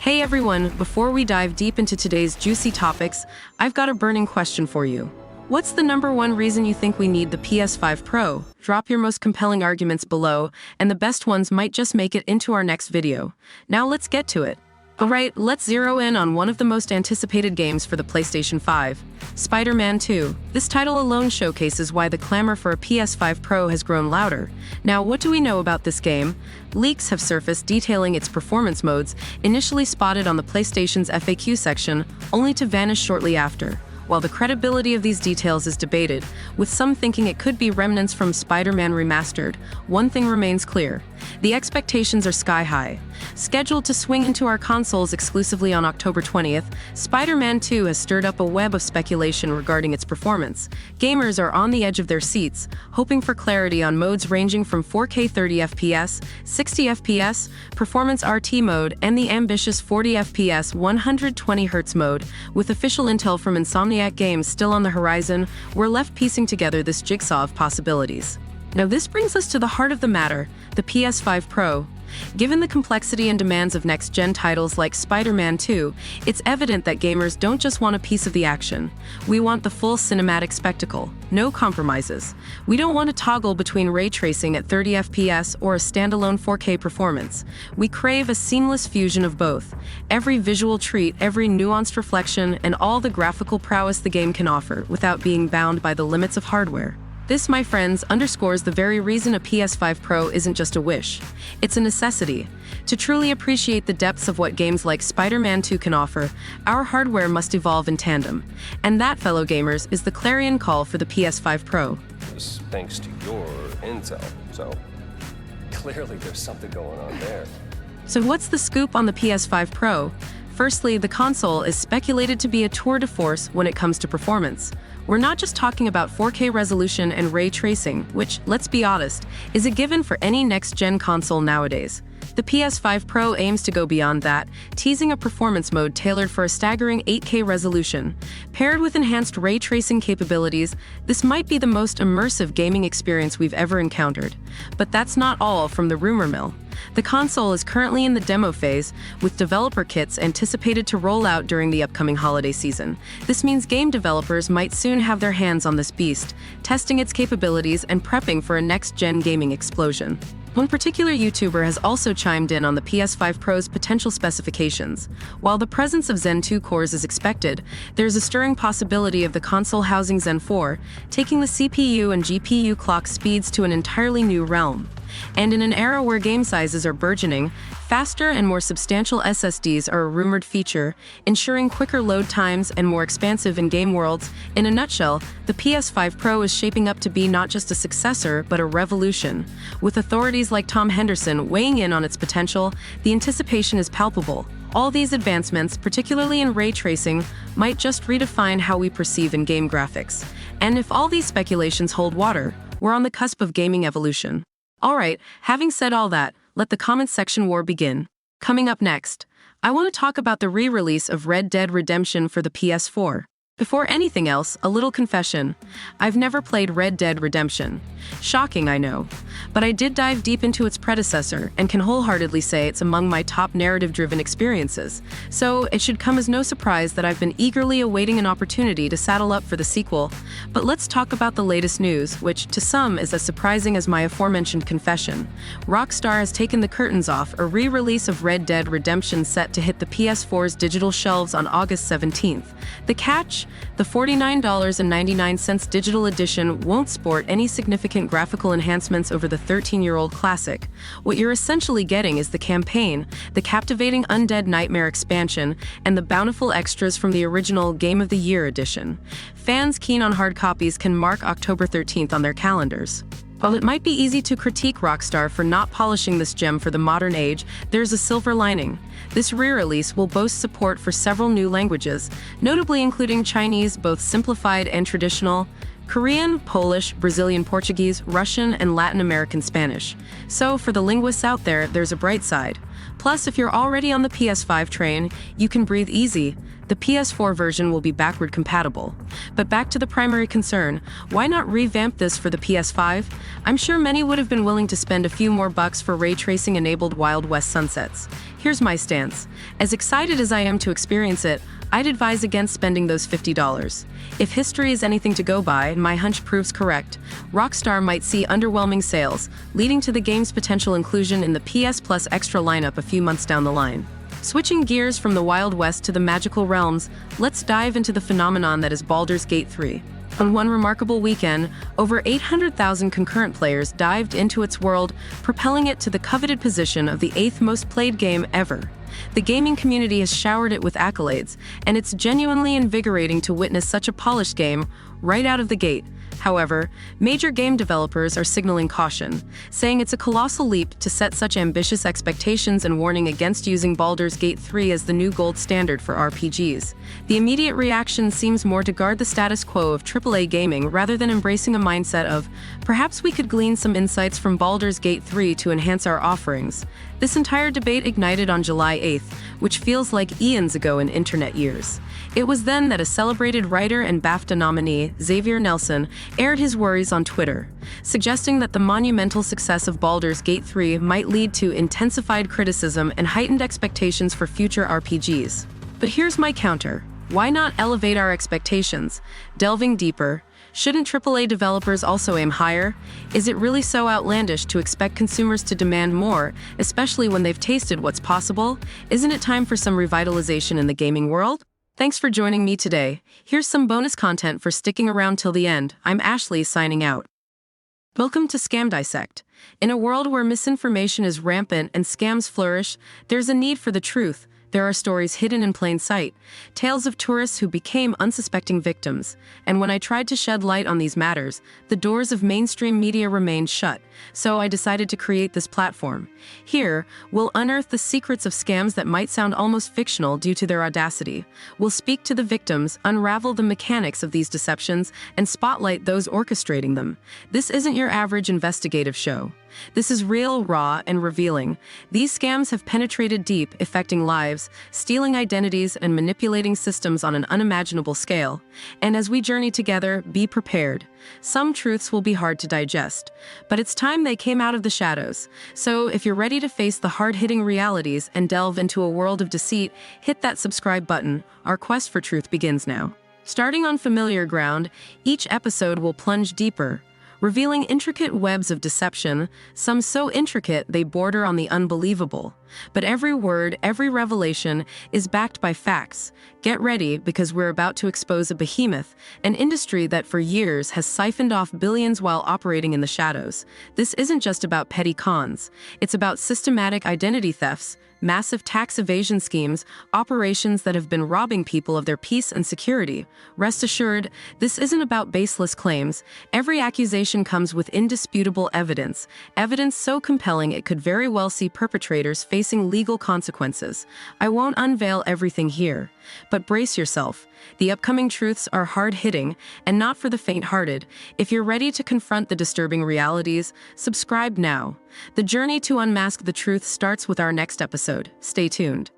Hey everyone, before we dive deep into today's juicy topics, I've got a burning question for you. What's the number one reason you think we need the PS5 Pro? Drop your most compelling arguments below, and the best ones might just make it into our next video. Now let's get to it. Alright, let's zero in on one of the most anticipated games for the PlayStation 5, Spider-Man 2. This title alone showcases why the clamor for a PS5 Pro has grown louder. Now, what do we know about this game? Leaks have surfaced detailing its performance modes, initially spotted on the PlayStation's FAQ section, only to vanish shortly after. While the credibility of these details is debated, with some thinking it could be remnants from Spider-Man Remastered, one thing remains clear. The expectations are sky-high. Scheduled to swing into our consoles exclusively on October 20th, Spider-Man 2 has stirred up a web of speculation regarding its performance. Gamers are on the edge of their seats, hoping for clarity on modes ranging from 4K 30 FPS, 60 FPS, Performance RT mode, and the ambitious 40 FPS 120 Hz mode. With official intel from Insomniac Games still on the horizon, we're left piecing together this jigsaw of possibilities. Now this brings us to the heart of the matter, the PS5 Pro. Given the complexity and demands of next-gen titles like Spider-Man 2, it's evident that gamers don't just want a piece of the action. We want the full cinematic spectacle, no compromises. We don't want to toggle between ray tracing at 30 FPS or a standalone 4K performance. We crave a seamless fusion of both. Every visual treat, every nuanced reflection, and all the graphical prowess the game can offer without being bound by the limits of hardware. This, my friends, underscores the very reason a PS5 Pro isn't just a wish. It's a necessity. To truly appreciate the depths of what games like Spider-Man 2 can offer, our hardware must evolve in tandem. And that, fellow gamers, is the clarion call for the PS5 Pro. Thanks to your intel, so clearly there's something going on there. So what's the scoop on the PS5 Pro? Firstly, the console is speculated to be a tour de force when it comes to performance. We're not just talking about 4K resolution and ray tracing, which, let's be honest, is a given for any next-gen console nowadays. The PS5 Pro aims to go beyond that, teasing a performance mode tailored for a staggering 8K resolution. Paired with enhanced ray tracing capabilities, this might be the most immersive gaming experience we've ever encountered. But that's not all from the rumor mill. The console is currently in the demo phase, with developer kits anticipated to roll out during the upcoming holiday season. This means game developers might soon have their hands on this beast, testing its capabilities and prepping for a next-gen gaming explosion. One particular YouTuber has also chimed in on the PS5 Pro's potential specifications. While the presence of Zen 2 cores is expected, there's a stirring possibility of the console housing Zen 4, taking the CPU and GPU clock speeds to an entirely new realm. And in an era where game sizes are burgeoning, faster and more substantial SSDs are a rumored feature, ensuring quicker load times and more expansive in-game worlds. In a nutshell, the PS5 Pro is shaping up to be not just a successor, but a revolution. With authorities like Tom Henderson weighing in on its potential, the anticipation is palpable. All these advancements, particularly in ray tracing, might just redefine how we perceive in-game graphics. And if all these speculations hold water, we're on the cusp of gaming evolution. Alright, having said all that, let the comments section war begin. Coming up next, I want to talk about the re-release of Red Dead Redemption for the PS4. Before anything else, a little confession. I've never played Red Dead Redemption. Shocking, I know. But I did dive deep into its predecessor and can wholeheartedly say it's among my top narrative-driven experiences. So it should come as no surprise that I've been eagerly awaiting an opportunity to saddle up for the sequel. But let's talk about the latest news, which to some is as surprising as my aforementioned confession. Rockstar has taken the curtains off a re-release of Red Dead Redemption set to hit the PS4's digital shelves on August 17th. The catch? The $49.99 digital edition won't sport any significant graphical enhancements over the 13-year-old classic. What you're essentially getting is the campaign, the captivating Undead Nightmare expansion, and the bountiful extras from the original Game of the Year edition. Fans keen on hard copies can mark October 13th on their calendars. While it might be easy to critique Rockstar for not polishing this gem for the modern age, there's a silver lining. This re-release will boast support for several new languages, notably including Chinese, both simplified and traditional, Korean, Polish, Brazilian Portuguese, Russian, and Latin American Spanish. So, for the linguists out there, there's a bright side. Plus, if you're already on the PS5 train, you can breathe easy. The PS4 version will be backward compatible. But back to the primary concern, why not revamp this for the PS5? I'm sure many would have been willing to spend a few more bucks for ray tracing-enabled Wild West sunsets. Here's my stance. As excited as I am to experience it, I'd advise against spending those $50. If history is anything to go by, and my hunch proves correct, Rockstar might see underwhelming sales, leading to the game's potential inclusion in the PS Plus Extra lineup a few months down the line. Switching gears from the Wild West to the magical realms, let's dive into the phenomenon that is Baldur's Gate 3. On one remarkable weekend, over 800,000 concurrent players dived into its world, propelling it to the coveted position of the 8th most played game ever. The gaming community has showered it with accolades, and it's genuinely invigorating to witness such a polished game right out of the gate. However, major game developers are signaling caution, saying it's a colossal leap to set such ambitious expectations and warning against using Baldur's Gate 3 as the new gold standard for RPGs. The immediate reaction seems more to guard the status quo of AAA gaming rather than embracing a mindset of, perhaps we could glean some insights from Baldur's Gate 3 to enhance our offerings. This entire debate ignited on July 8th, which feels like eons ago in internet years. It was then that a celebrated writer and BAFTA nominee, Xavier Nelson, aired his worries on Twitter, suggesting that the monumental success of Baldur's Gate 3 might lead to intensified criticism and heightened expectations for future RPGs. But here's my counter. Why not elevate our expectations? Delving deeper, shouldn't AAA developers also aim higher? Is it really so outlandish to expect consumers to demand more, especially when they've tasted what's possible? Isn't it time for some revitalization in the gaming world? Thanks for joining me today. Here's some bonus content for sticking around till the end. I'm Ashley, signing out. Welcome to Scam Dissect. In a world where misinformation is rampant and scams flourish, there's a need for the truth. There are stories hidden in plain sight, tales of tourists who became unsuspecting victims. And when I tried to shed light on these matters, the doors of mainstream media remained shut. So I decided to create this platform. Here, we'll unearth the secrets of scams that might sound almost fictional due to their audacity. We'll speak to the victims, unravel the mechanics of these deceptions, and spotlight those orchestrating them. This isn't your average investigative show. This is real, raw, and revealing. These scams have penetrated deep, affecting lives, stealing identities, and manipulating systems on an unimaginable scale. And as we journey together, be prepared. Some truths will be hard to digest, but it's time they came out of the shadows. So if you're ready to face the hard-hitting realities and delve into a world of deceit, hit that subscribe button. Our quest for truth begins now. Starting on familiar ground, each episode will plunge deeper, revealing intricate webs of deception, some so intricate they border on the unbelievable. But every word, every revelation is backed by facts. Get ready, because we're about to expose a behemoth, an industry that for years has siphoned off billions while operating in the shadows. This isn't just about petty cons. It's about systematic identity thefts, massive tax evasion schemes, operations that have been robbing people of their peace and security. Rest assured, this isn't about baseless claims. Every accusation comes with indisputable evidence, evidence so compelling it could very well see perpetrators facing legal consequences. I won't unveil everything here, but brace yourself. The upcoming truths are hard-hitting and not for the faint-hearted. If you're ready to confront the disturbing realities, subscribe now. The journey to unmask the truth starts with our next episode. Stay tuned.